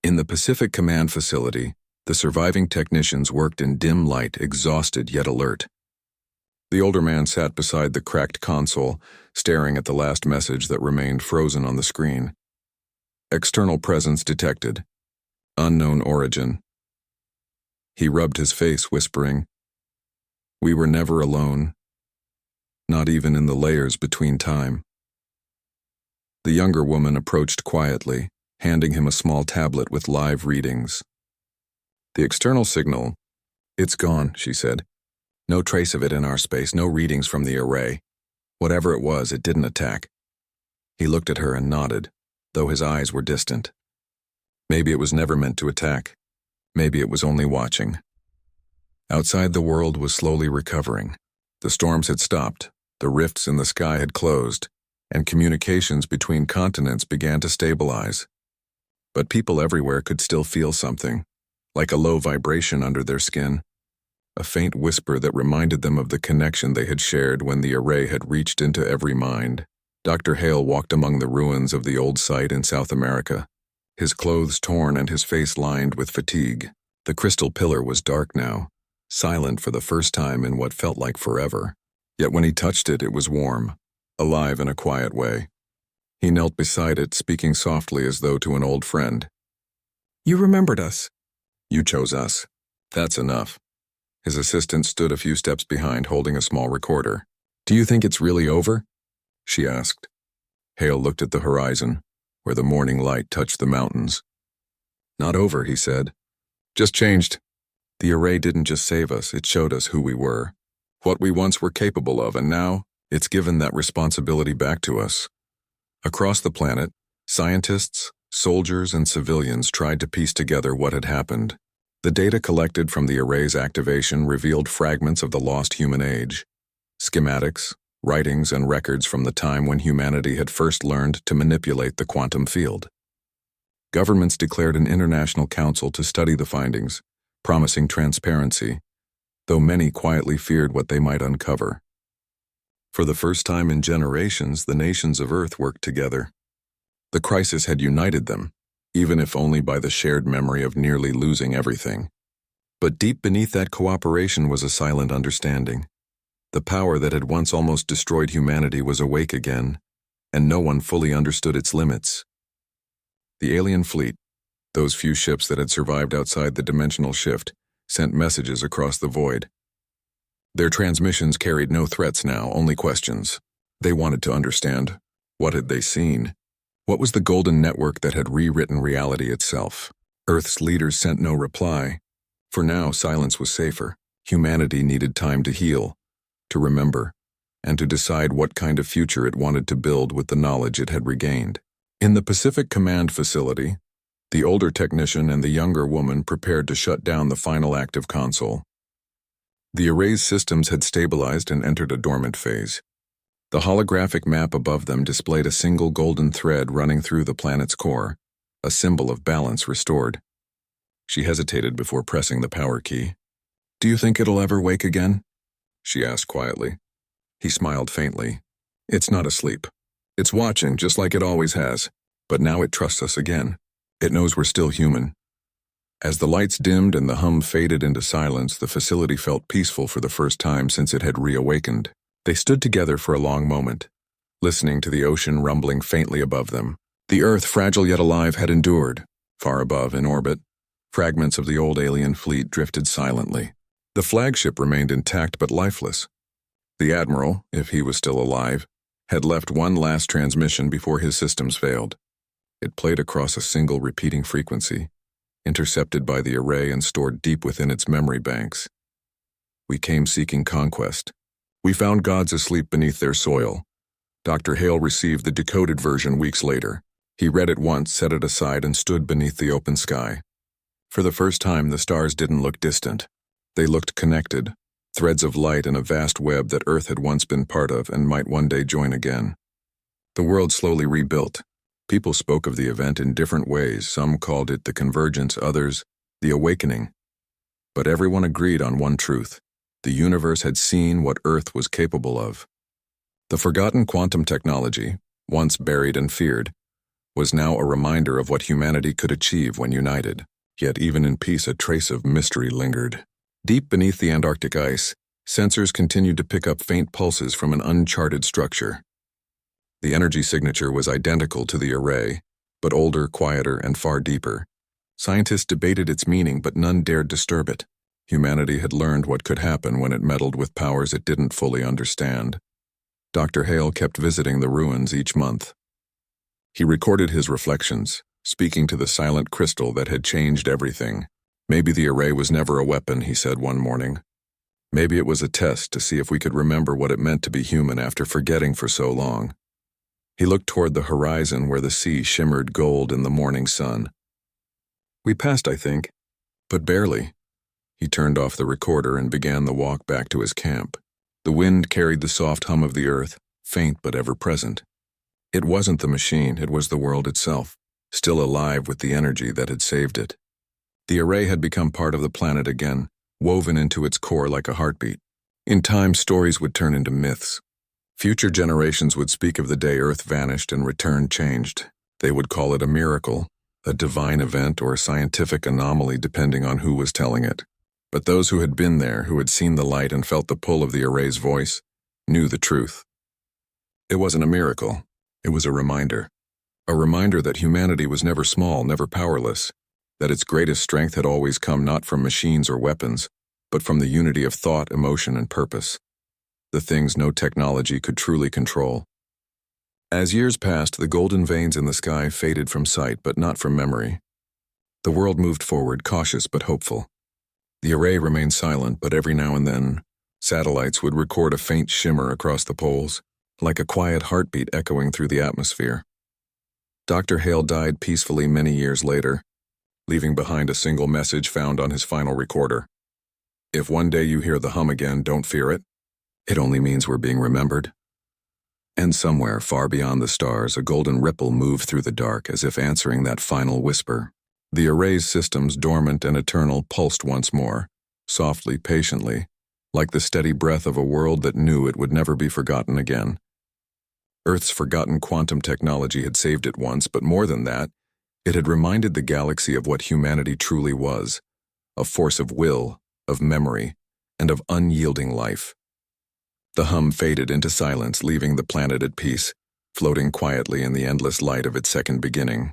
In the Pacific Command facility, the surviving technicians worked in dim light, exhausted yet alert. The older man sat beside the cracked console, staring at the last message that remained frozen on the screen. External presence detected. Unknown origin. He rubbed his face, whispering, "We were never alone, not even in the layers between time." The younger woman approached quietly, handing him a small tablet with live readings. "The external signal, it's gone," she said. "No trace of it in our space, no readings from the array. Whatever it was, it didn't attack." He looked at her and nodded, though his eyes were distant. Maybe it was never meant to attack. Maybe it was only watching. Outside, the world was slowly recovering. The storms had stopped, the rifts in the sky had closed, and communications between continents began to stabilize. But people everywhere could still feel something, like a low vibration under their skin, a faint whisper that reminded them of the connection they had shared when the array had reached into every mind. Dr. Hale walked among the ruins of the old site in South America, his clothes torn and his face lined with fatigue. The crystal pillar was dark now, silent for the first time in what felt like forever. Yet when he touched it, it was warm, alive in a quiet way. He knelt beside it, speaking softly as though to an old friend. "You remembered us. You chose us. That's enough." His assistant stood a few steps behind, holding a small recorder. "Do you think it's really over?" she asked. Hale looked at the horizon, where the morning light touched the mountains. "Not over," he said. "Just changed. The array didn't just save us, it showed us who we were, what we once were capable of, and now it's given that responsibility back to us." Across the planet, scientists, soldiers, and civilians tried to piece together what had happened. The data collected from the array's activation revealed fragments of the lost human age, schematics, writings, and records from the time when humanity had first learned to manipulate the quantum field. Governments declared an international council to study the findings, promising transparency, though many quietly feared what they might uncover. For the first time in generations, the nations of Earth worked together. The crisis had united them, even if only by the shared memory of nearly losing everything. But deep beneath that cooperation was a silent understanding. The power that had once almost destroyed humanity was awake again, and no one fully understood its limits. The alien fleet, those few ships that had survived outside the dimensional shift, sent messages across the void. Their transmissions carried no threats now, only questions. They wanted to understand. What had they seen? What was the golden network that had rewritten reality itself? Earth's leaders sent no reply. For now, silence was safer. Humanity needed time to heal, to remember, and to decide what kind of future it wanted to build with the knowledge it had regained. In the Pacific Command facility, the older technician and the younger woman prepared to shut down the final active console. The array's systems had stabilized and entered a dormant phase. The holographic map above them displayed a single golden thread running through the planet's core, a symbol of balance restored. She hesitated before pressing the power key. "Do you think it'll ever wake again?" she asked quietly. He smiled faintly. "It's not asleep. It's watching, just like it always has. But now it trusts us again. It knows we're still human." As the lights dimmed and the hum faded into silence, the facility felt peaceful for the first time since it had reawakened. They stood together for a long moment, listening to the ocean rumbling faintly above them. The Earth, fragile yet alive, had endured. Far above, in orbit, fragments of the old alien fleet drifted silently. The flagship remained intact but lifeless. The Admiral, if he was still alive, had left one last transmission before his systems failed. It played across a single repeating frequency, intercepted by the array and stored deep within its memory banks. "We came seeking conquest. We found gods asleep beneath their soil." Dr. Hale received the decoded version weeks later. He read it once, set it aside, and stood beneath the open sky. For the first time, the stars didn't look distant. They looked connected, threads of light in a vast web that Earth had once been part of and might one day join again. The world slowly rebuilt. People spoke of the event in different ways. Some called it the Convergence, others the awakening. But everyone agreed on one truth. The universe had seen what Earth was capable of. The forgotten quantum technology, once buried and feared, was now a reminder of what humanity could achieve when united. Yet even in peace, a trace of mystery lingered. Deep beneath the Antarctic ice, sensors continued to pick up faint pulses from an uncharted structure. The energy signature was identical to the array, but older, quieter, and far deeper. Scientists debated its meaning, but none dared disturb it. Humanity had learned what could happen when it meddled with powers it didn't fully understand. Dr. Hale kept visiting the ruins each month. He recorded his reflections, speaking to the silent crystal that had changed everything. Maybe the array was never a weapon, he said one morning. Maybe it was a test to see if we could remember what it meant to be human after forgetting for so long. He looked toward the horizon where the sea shimmered gold in the morning sun. We passed, I think, but barely. He turned off the recorder and began the walk back to his camp. The wind carried the soft hum of the earth, faint but ever present. It wasn't the machine, it was the world itself, still alive with the energy that had saved it. The array had become part of the planet again, woven into its core like a heartbeat. In time, stories would turn into myths. Future generations would speak of the day Earth vanished and returned changed. They would call it a miracle, a divine event, or a scientific anomaly depending on who was telling it. But those who had been there, who had seen the light and felt the pull of the array's voice, knew the truth. It wasn't a miracle. It was a reminder. A reminder that humanity was never small, never powerless, that its greatest strength had always come not from machines or weapons, but from the unity of thought, emotion, and purpose. The things no technology could truly control. As years passed, the golden veins in the sky faded from sight, but not from memory. The world moved forward, cautious but hopeful. The array remained silent, but every now and then, satellites would record a faint shimmer across the poles, like a quiet heartbeat echoing through the atmosphere. Dr. Hale died peacefully many years later, leaving behind a single message found on his final recorder. If one day you hear the hum again, don't fear it. It only means we're being remembered. And somewhere, far beyond the stars, a golden ripple moved through the dark as if answering that final whisper. The array's systems, dormant and eternal, pulsed once more, softly, patiently, like the steady breath of a world that knew it would never be forgotten again. Earth's forgotten quantum technology had saved it once, but more than that, it had reminded the galaxy of what humanity truly was, a force of will, of memory, and of unyielding life. The hum faded into silence, leaving the planet at peace, floating quietly in the endless light of its second beginning.